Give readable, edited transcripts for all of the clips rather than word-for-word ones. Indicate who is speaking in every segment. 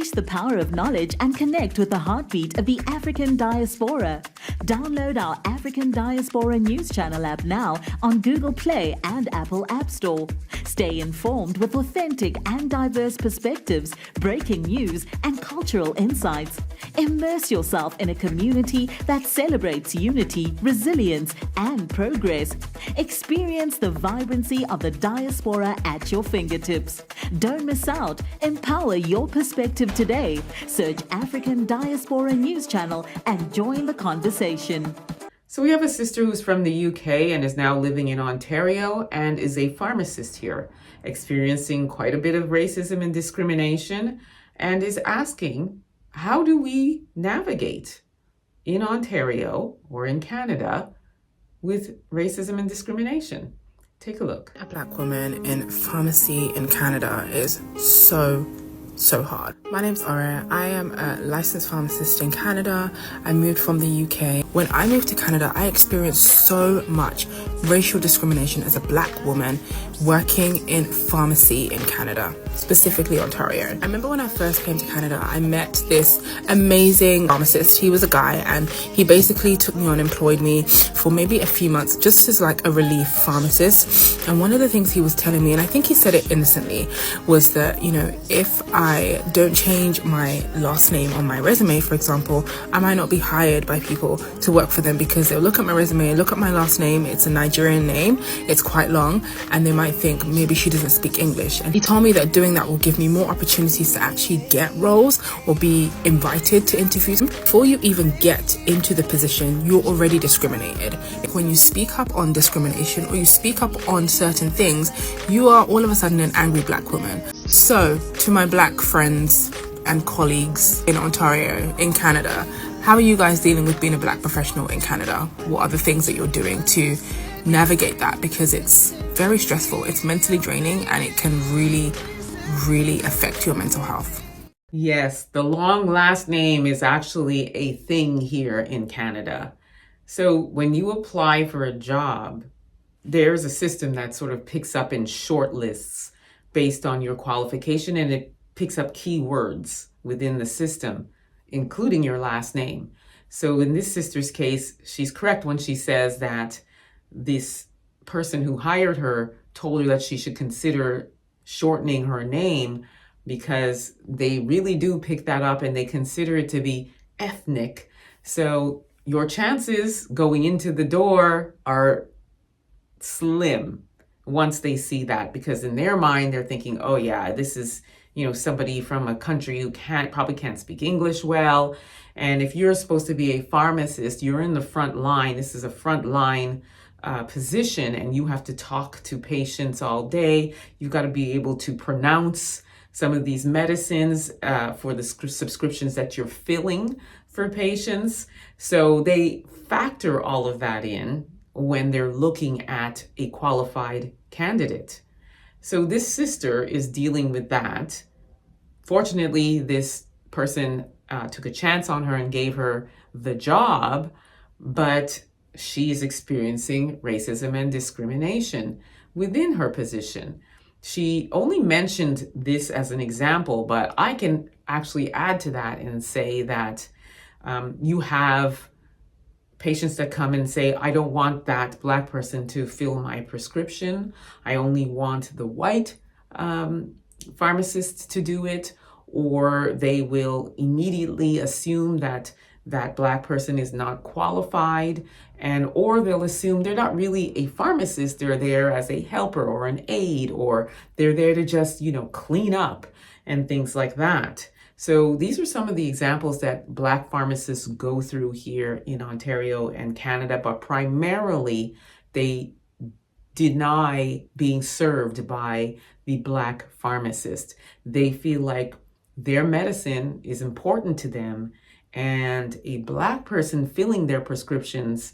Speaker 1: Unleash the power of knowledge and connect with the heartbeat of the African diaspora. Download our African Diaspora News Channel app now on Google Play and Apple App Store. Stay informed with authentic and diverse perspectives, breaking news, and cultural insights. Immerse yourself in a community that celebrates unity, resilience, and progress. Experience the vibrancy of the diaspora at your fingertips. Don't miss out. Empower your perspective today. Search African Diaspora News Channel and join the conversation.
Speaker 2: So we have a sister who's from the UK and is now living in Ontario and is a pharmacist here, experiencing quite a bit of racism and discrimination, and is asking, how do we navigate in Ontario or in Canada with racism and discrimination? Take a look.
Speaker 3: A Black woman in pharmacy in Canada is so hard. My name's Aura. I am a licensed pharmacist in Canada. I moved from the UK. When I moved to Canada, I experienced so much racial discrimination as a Black woman working in pharmacy in Canada, specifically Ontario. I remember when I first came to Canada, I met this amazing pharmacist. He was a guy and he basically took me on, employed me for maybe a few months just as like a relief pharmacist. And one of the things he was telling me, and I think he said it innocently, was that, you know, if I don't change my last name on my resume, for example, I might not be hired by people to work for them because they'll look at my resume, look at my last name, it's a Nigerian name, it's quite long, and they might think maybe she doesn't speak English. And he told me that doing that will give me more opportunities to actually get roles or be invited to interviews. Before you even get into the position, you're already discriminated. When you speak up on discrimination or you speak up on certain things, you are all of a sudden an angry Black woman. So, to my Black friends and colleagues in Ontario, in Canada, how are you guys dealing with being a Black professional in Canada? What are the things that you're doing to navigate that? Because it's very stressful, it's mentally draining, and it can really affect your mental health.
Speaker 2: Yes, the long last name is actually a thing here in Canada. So when you apply for a job, there's a system that sort of picks up in short lists based on your qualification, and it picks up keywords within the system, including your last name. So in this sister's case, she's correct when she says that this person who hired her told her that she should consider shortening her name because they really do pick that up and they consider it to be ethnic. So your chances going into the door are slim once they see that, because in their mind they're thinking, oh yeah, this is, you know, somebody from a country who probably can't speak English well. And if you're supposed to be a pharmacist, you're in the front line. This is a front line position, and you have to talk to patients all day. You've got to be able to pronounce some of these medicines for the subscriptions that you're filling for patients. So they factor all of that in when they're looking at a qualified candidate. So this sister is dealing with that. Fortunately, this person took a chance on her and gave her the job, but she is experiencing racism and discrimination within her position. She only mentioned this as an example, but I can actually add to that and say that you have patients that come and say, I don't want that Black person to fill my prescription. I only want the white pharmacist to do it. Or they will immediately assume that that Black person is not qualified, or they'll assume they're not really a pharmacist. They're there as a helper or an aide, or they're there to just, you know, clean up and things like that. So these are some of the examples that Black pharmacists go through here in Ontario and Canada, but primarily they deny being served by the Black pharmacist. They feel like their medicine is important to them, and a Black person filling their prescriptions,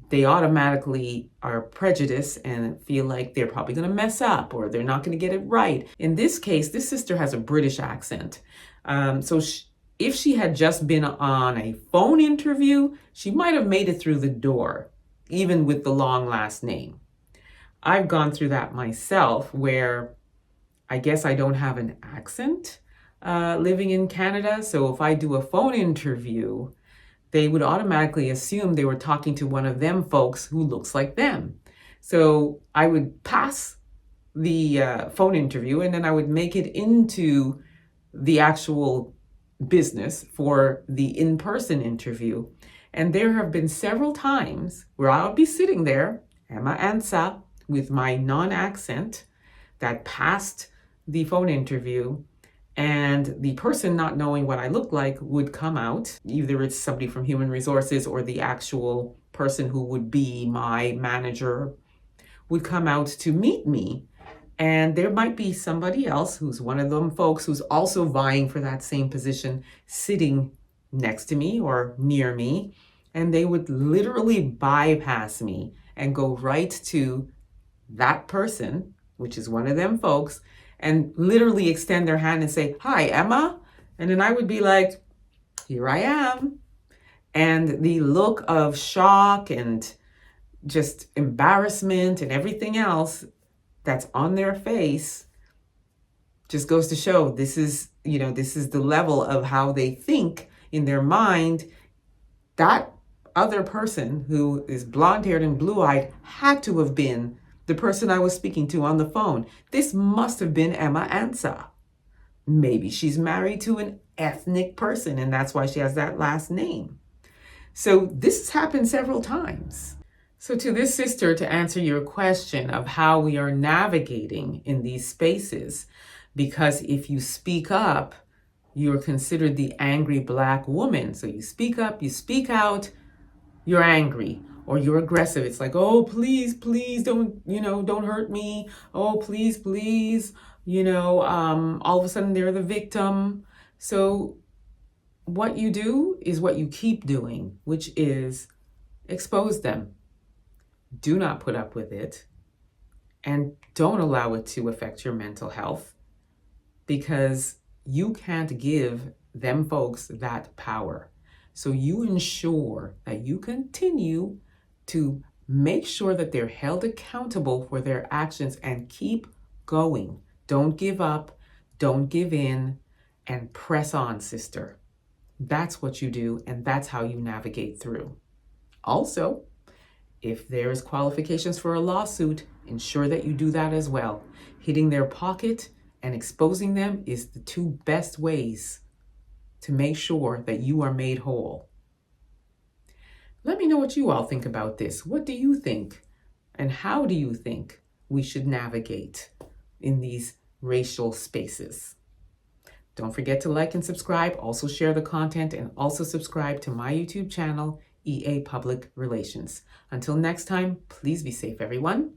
Speaker 2: they automatically are prejudiced and feel like they're probably going to mess up or they're not going to get it right. In this case, this sister has a British accent. If she had just been on a phone interview, she might have made it through the door, even with the long last name. I've gone through that myself, where I guess I don't have an accent. living in Canada. So if I do a phone interview, they would automatically assume they were talking to one of them folks who looks like them. So I would pass the phone interview, and then I would make it into the actual business for the in-person interview. And there have been several times where I'll be sitting there, Ansah, with my non-accent that passed the phone interview, and the person not knowing what I look like would come out. Either it's somebody from human resources or the actual person who would be my manager would come out to meet me. And there might be somebody else who's one of them folks who's also vying for that same position sitting next to me or near me. And they would literally bypass me and go right to that person, which is one of them folks, and literally extend their hand and say, "Hi, Emma." And then I would be like, "Here I am." And the look of shock and just embarrassment and everything else that's on their face just goes to show this is the level of how they think in their mind. That other person who is blonde-haired and blue-eyed had to have been the person I was speaking to on the phone. This must have been Emma Ansah. Maybe she's married to an ethnic person and that's why she has that last name. So this has happened several times. So to this sister, to answer your question of how we are navigating in these spaces, because if you speak up, you're considered the angry Black woman. So you speak up, you speak out, you're angry or you're aggressive. It's like, "Oh, please, please don't hurt me. Oh, please, please." All of a sudden they're the victim. So what you do is what you keep doing, which is expose them. Do not put up with it, and don't allow it to affect your mental health, because you can't give them folks that power. So you ensure that you continue to make sure that they're held accountable for their actions and keep going. Don't give up, don't give in, and press on, sister. That's what you do, and that's how you navigate through. Also, if there's qualifications for a lawsuit, ensure that you do that as well. Hitting their pocket and exposing them is the two best ways to make sure that you are made whole. Let me know what you all think about this. What do you think? And how do you think we should navigate in these racial spaces? Don't forget to like and subscribe. Also share the content and also subscribe to my YouTube channel, EA Public Relations. Until next time, please be safe, everyone.